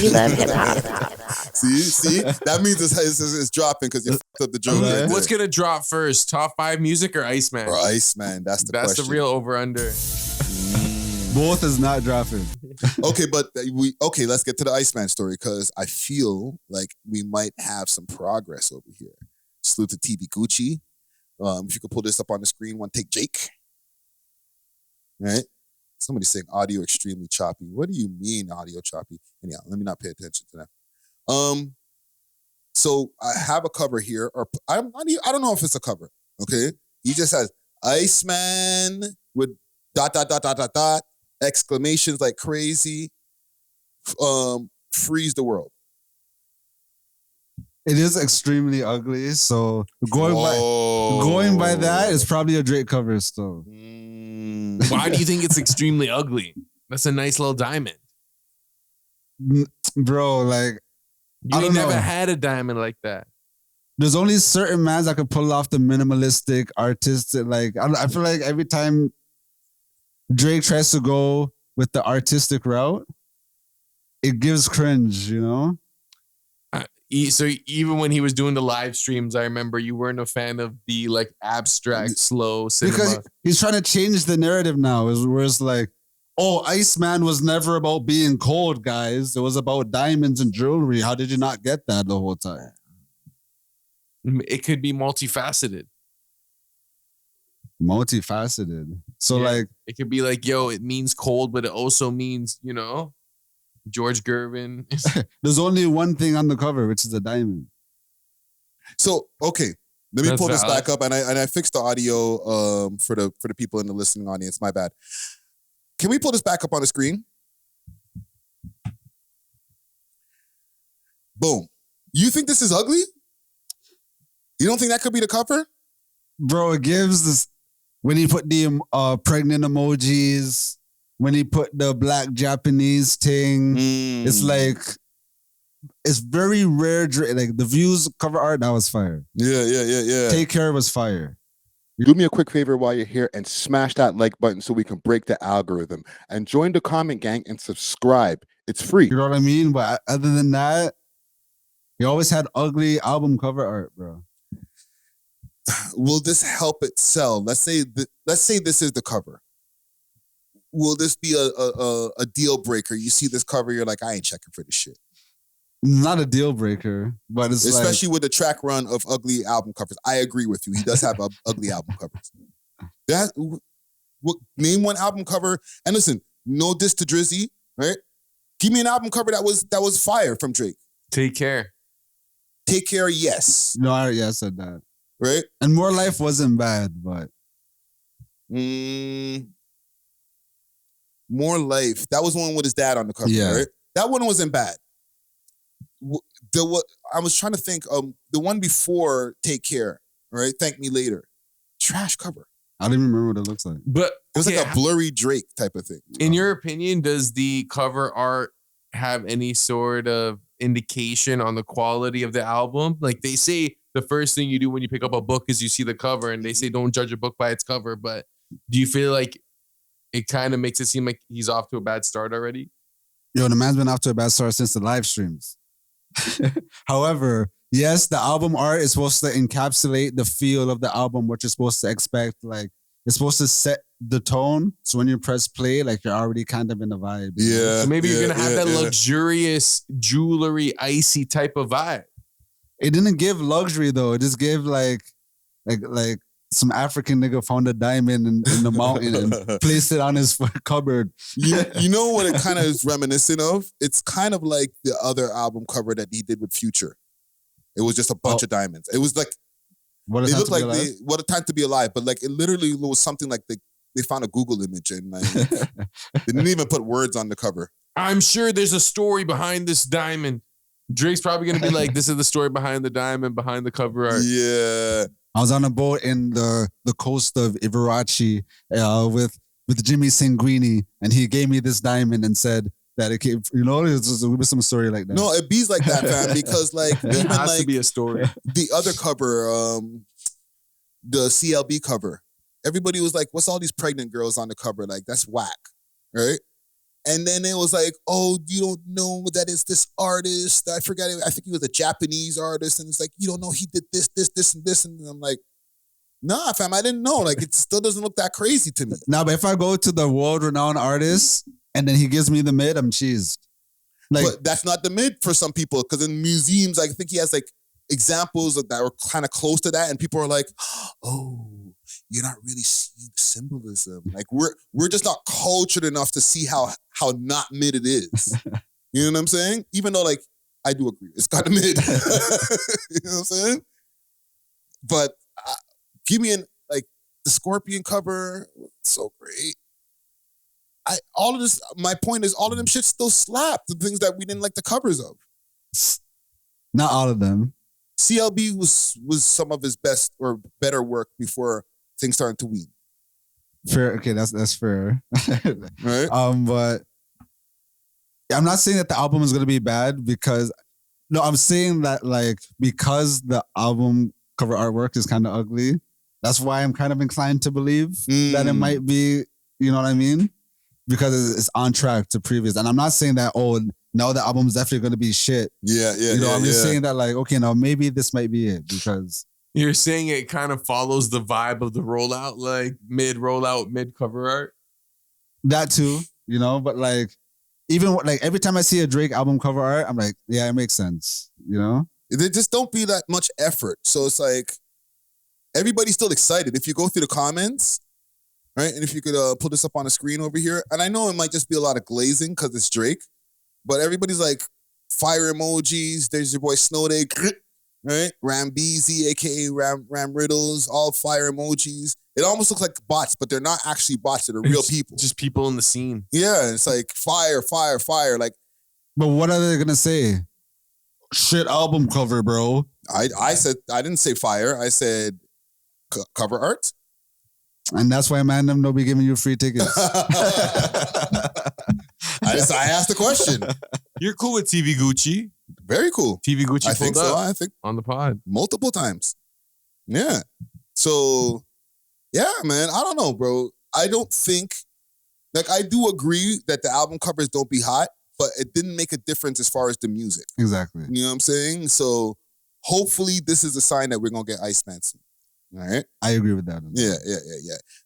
We love hip hop. See, that means it's dropping because you fucked up the joke. Okay. Right What's gonna drop first? Top 5 music or Iceman? or Iceman? That's the question. the real over under. Both is not dropping. Okay, but let's get to the Iceman story because I feel like we might have some progress over here. Salute to TV Gucci. If you could pull this up on the screen, one take Jake. Right? Somebody's saying audio extremely choppy. What do you mean audio choppy? Anyhow, let me not pay attention to that. So I have a cover here, or I don't know if it's a cover. Okay, he just says Iceman with ... exclamations like crazy. Freeze the world. It is extremely ugly. So going by that, it's probably a Drake cover still. Why do you think it's extremely ugly? That's a nice little diamond. Bro, like You ain't never had a diamond like that. there's only certain mans that could pull off the minimalistic, artistic. Like I feel like every time Drake tries to go with the artistic route, it gives cringe, you know? So even when he was doing the live streams, I remember you weren't a fan of the like abstract, slow cinema. Because he's trying to change the narrative now. Where it's like, oh, Iceman was never about being cold, guys. It was about diamonds and jewelry. How did you not get that the whole time? It could be multifaceted. Multifaceted. So like, it could be like, yo, it means cold, but it also means, George Gervin. there's only one thing on the cover, which is a diamond. So okay, let me That's pull this valid. back up, and I fixed the audio for the people in the listening audience. My bad. Can we pull this back up on the screen? Boom. You think this is ugly? You don't think that could be the cover? Bro, it gives this, when he put the pregnant emojis, when he put the black Japanese thing, it's like, it's very rare. Like the Views cover art, that was fire. Yeah. Take Care was fire. Do me a quick favor while you're here and smash that like button so we can break the algorithm. And join the comment gang and subscribe. It's free. You know what I mean? But other than that, he always had ugly album cover art, bro. Will this help it sell? Let's say this is the cover. Will this be a deal breaker? You see this cover, you're like, I ain't checking for this shit. Not a deal breaker, but it's especially with the track run of ugly album covers. I agree with you. He does have ugly album covers. Name one album cover, and listen, no diss to Drizzy, right? Give me an album cover that was fire from Drake. Take Care. Take Care, yes. No, I said that. Right? And More Life wasn't bad, but More Life. That was one with his dad on the cover, right? That one wasn't bad. I was trying to think, the one before Take Care, right? Thank Me Later. Trash cover. I don't even remember what it looks like. But it was like a blurry Drake type of thing. In your opinion, does the cover art have any sort of indication on the quality of the album? Like they say the first thing you do when you pick up a book is you see the cover, and they say don't judge a book by its cover. But do you feel like it kind of makes it seem like he's off to a bad start already? Yo, the man's been off to a bad start since the live streams. However, yes, the album art is supposed to encapsulate the feel of the album, what you're supposed to expect. Like, it's supposed to set the tone. So when you press play, like you're already kind of in the vibe. Yeah. So maybe you're going to have that luxurious jewelry, icy type of vibe. It didn't give luxury though. It just gave like some African nigga found a diamond in the mountain and placed it on his cupboard. You know what it kind of is reminiscent of? It's kind of like the other album cover that he did with Future. It was just a bunch of diamonds. It was like, what a time to be alive. But like, it literally was something like they found a Google image and like, they didn't even put words on the cover. I'm sure there's a story behind this diamond. Drake's probably going to be like, this is the story behind the diamond, behind the cover art. Yeah. I was on a boat in the coast of Ibarrachi with Jimmy Sanguini, and he gave me this diamond and said that it came, it was some story like that. No, it bees like that, fam, because like there has to be a story. The other cover, the CLB cover, everybody was like, what's all these pregnant girls on the cover? Like, that's whack, right? And then it was like, oh, you don't know that it's this artist. I forgot it. I think he was a Japanese artist. And it's like, you don't know he did this, and this. And I'm like, nah, fam, I didn't know. Like, it still doesn't look that crazy to me. Now, but if I go to the world-renowned artist and then he gives me the mid, I'm cheesed. Like, But that's not the mid for some people. Because in museums, I think he has like examples that were kind of close to that. And people are like, oh, you're not really seeing the symbolism. Like we're just not cultured enough to see how not mid it is. You know what I'm saying? Even though like I do agree, it's kind of mid. You know what I'm saying? But give me like the Scorpion cover, so great. All of this. My point is, all of them shit still slap. The things that we didn't like the covers of. not all of them. CLB was some of his best or better work before things started to weed. Fair. Okay, that's fair. Right? But I'm not saying that the album is gonna be bad because no, I'm saying that like because the album cover artwork is kind of ugly. That's why I'm kind of inclined to believe that it might be, you know what I mean? Because it's on track to previous. And I'm not saying that, oh, no, the album's definitely going to be shit. Yeah. You know, I'm just saying that like, okay, now maybe this might be it because... You're saying it kind of follows the vibe of the rollout, like mid rollout, mid cover art? That too, you know, but like, even like every time I see a Drake album cover art, I'm like, yeah, it makes sense, you know? They just don't be that much effort. So it's like, everybody's still excited. If you go through the comments, right? And if you could put this up on the screen over here, and I know it might just be a lot of glazing because it's Drake, but everybody's like fire emojis. There's your boy Snow Day, right? Rambeezy, aka Ram Riddles, all fire emojis. It almost looks like bots, but they're not actually bots. They're real people. Just people in the scene. Yeah, it's like fire. Like, but what are they gonna say? Shit album cover, bro. I said I didn't say fire. I said cover art. And that's why man them don't be giving you free tickets. I asked the question. You're cool with TV Gucci. Very cool. TV Gucci I pulled think up so. I think on the pod. multiple times. Yeah. So, yeah, man. I don't know, bro. I don't think, like, I do agree that the album covers don't be hot, but it didn't make a difference as far as the music. Exactly. You know what I'm saying? So, hopefully, this is a sign that we're going to get Iceman soon. All right? I agree with that. Yeah.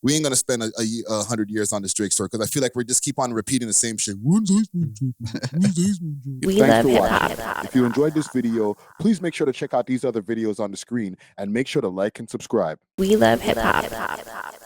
We ain't going to spend 100 years on this Drake story because I feel like we're just keep on repeating the same shit. When's Iceman Drake? When's Iceman Drake? We Thanks love for hip watching. hop. If you enjoyed this video, please make sure to check out these other videos on the screen and make sure to like and subscribe. We love hip hop.